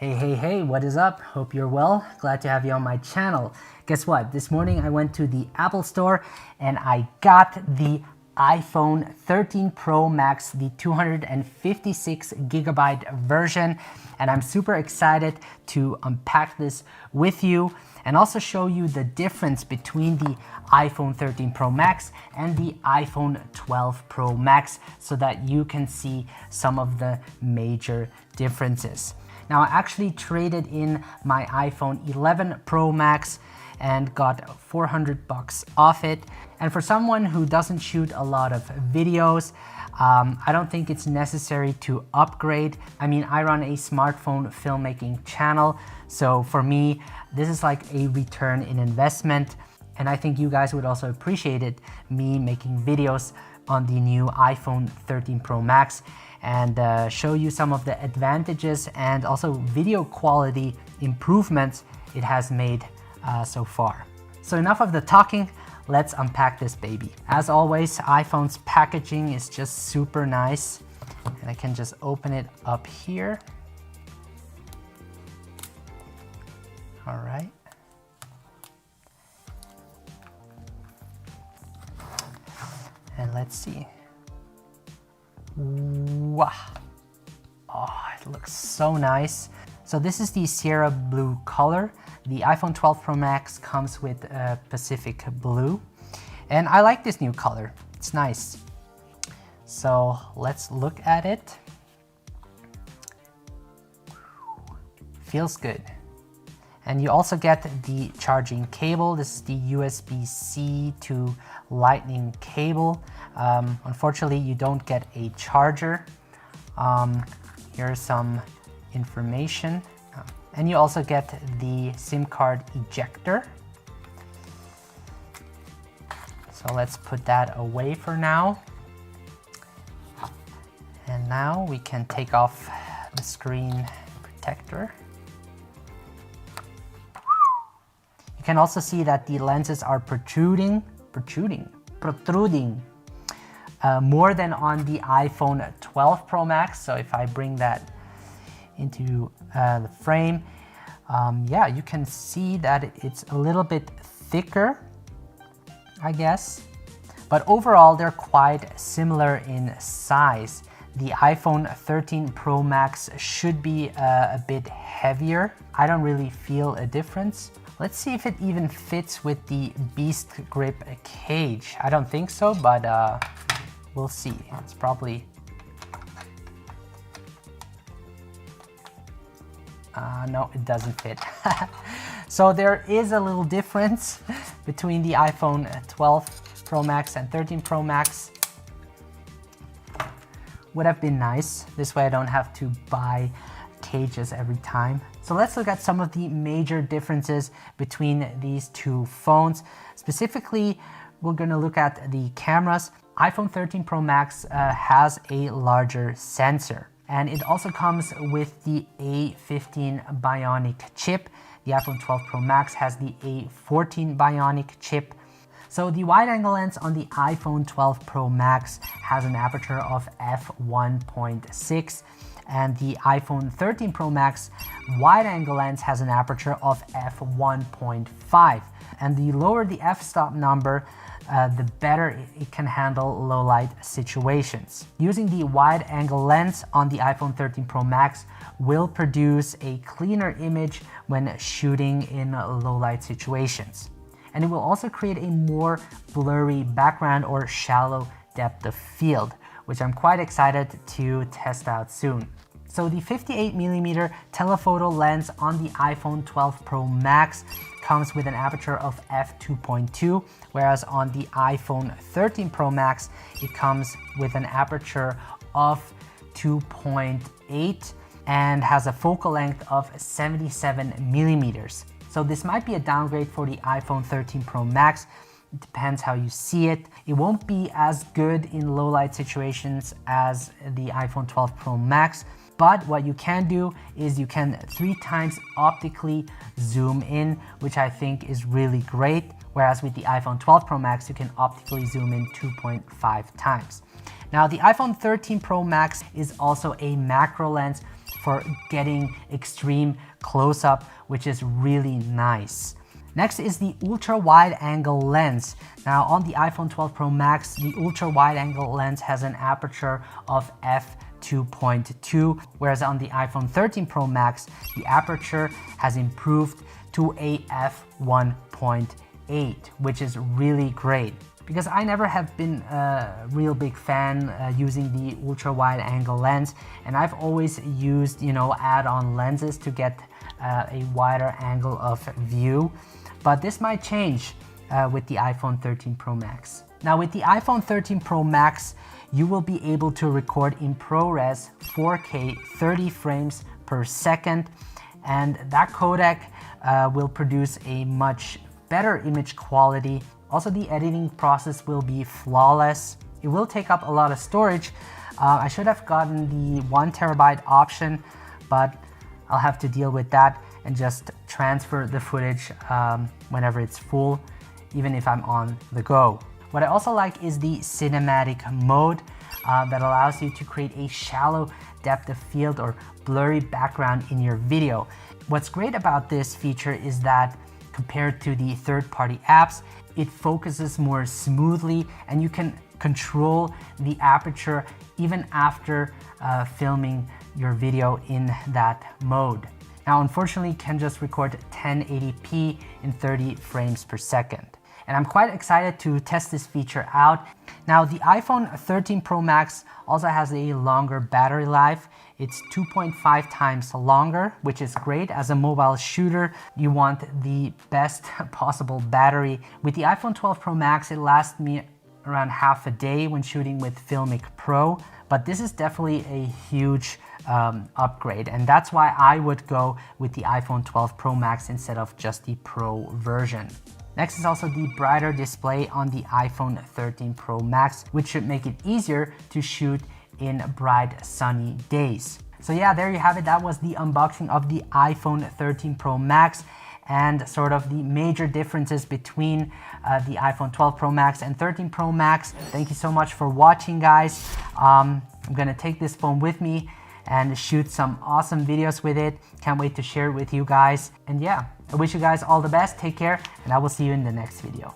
Hey, what is up? Hope you're well. Glad to have you on my channel. Guess what? This morning I went to the Apple store and I got the iPhone 13 Pro Max, the 256 gigabyte version, and I'm super excited to unpack this with you and also show you the difference between the iPhone 13 Pro Max and the iPhone 12 Pro Max so that you can see some of the major differences. Now, I actually traded in my iPhone 11 Pro Max and got $400 off it. And for someone who doesn't shoot a lot of videos, I don't think it's necessary to upgrade. I mean, I run a smartphone filmmaking channel, so for me, this is like a return in investment. And I think you guys would also appreciate it, me making videos on the new iPhone 13 Pro Max and show you some of the advantages and also video quality improvements it has made so far. So enough of the talking, let's unpack this baby. As always, iPhone's packaging is just super nice, and I can just open it up here. All right. And let's see. Wow. Oh, it looks so nice. So this is the Sierra Blue color. The iPhone 12 Pro Max comes with Pacific Blue. And I like this new color. It's nice. So let's look at it. Feels good. And you also get the charging cable. This is the USB-C to Lightning cable. Unfortunately, you don't get a charger. Here's some information. And you also get the SIM card ejector. So let's put that away for now. And now we can take off the screen protector. You can also see that the lenses are protruding more than on the iPhone 12 Pro Max. So if I bring that into the frame, yeah, you can see that it's a little bit thicker, I guess. But overall, they're quite similar in size. The iPhone 13 Pro Max should be a bit heavier. I don't really feel a difference. Let's see if it even fits with the Beast Grip cage. I don't think so, but we'll see. It's probably... no, it doesn't fit. So there is a little difference between the iPhone 12 Pro Max and 13 Pro Max. Would have been nice. This way I don't have to buy cages every time. So let's look at some of the major differences between these two phones. Specifically, we're going to look at the cameras. iPhone 13 Pro Max has a larger sensor, and it also comes with the A15 Bionic chip. The iPhone 12 Pro Max has the A14 Bionic chip. So the wide-angle lens on the iPhone 12 Pro Max has an aperture of f1.6, and the iPhone 13 Pro Max wide-angle lens has an aperture of f1.5. And the lower the f-stop number, the better it can handle low-light situations. Using the wide-angle lens on the iPhone 13 Pro Max will produce a cleaner image when shooting in low-light situations. And it will also create a more blurry background or shallow depth of field, which I'm quite excited to test out soon. So the 58mm telephoto lens on the iPhone 12 Pro Max comes with an aperture of f2.2, whereas on the iPhone 13 Pro Max, it comes with an aperture of 2.8 and has a focal length of 77mm. So this might be a downgrade for the iPhone 13 Pro Max. It depends how you see it. It won't be as good in low light situations as the iPhone 12 Pro Max, but what you can do is you can 3 times optically zoom in, which I think is really great. Whereas with the iPhone 12 Pro Max, you can optically zoom in 2.5 times. Now the iPhone 13 Pro Max is also a macro lens, for getting extreme close-up, which is really nice. Next is the ultra wide angle lens. Now on the iPhone 12 Pro Max, the ultra wide angle lens has an aperture of f2.2, whereas on the iPhone 13 Pro Max, the aperture has improved to a f1.8, which is really great. Because I never have been a real big fan using the ultra wide angle lens, and I've always used, add-on lenses to get a wider angle of view. But this might change with the iPhone 13 Pro Max. Now with the iPhone 13 Pro Max, you will be able to record in ProRes 4K 30 frames per second, and that codec will produce a much better image quality. Also, the editing process will be flawless. It will take up a lot of storage. I should have gotten the 1 terabyte option, but I'll have to deal with that and just transfer the footage whenever it's full, even if I'm on the go. What I also like is the cinematic mode that allows you to create a shallow depth of field or blurry background in your video. What's great about this feature is that compared to the third-party apps, it focuses more smoothly and you can control the aperture even after filming your video in that mode. Now, unfortunately, you can just record 1080p in 30 frames per second. And I'm quite excited to test this feature out. Now, the iPhone 13 Pro Max also has a longer battery life. It's 2.5 times longer, which is great. As a mobile shooter, you want the best possible battery. With the iPhone 12 Pro Max, it lasts me around half a day when shooting with Filmic Pro, but this is definitely a huge upgrade, and that's why I would go with the iPhone 12 Pro Max instead of just the Pro version. Next is also the brighter display on the iPhone 13 Pro Max, which should make it easier to shoot in bright sunny days. So yeah, there you have it. That was the unboxing of the iPhone 13 Pro Max and sort of the major differences between the iPhone 12 Pro Max and 13 Pro Max. Thank you so much for watching, guys. I'm gonna take this phone with me and shoot some awesome videos with it. Can't wait to share it with you guys. And yeah, I wish you guys all the best. Take care, and I will see you in the next video.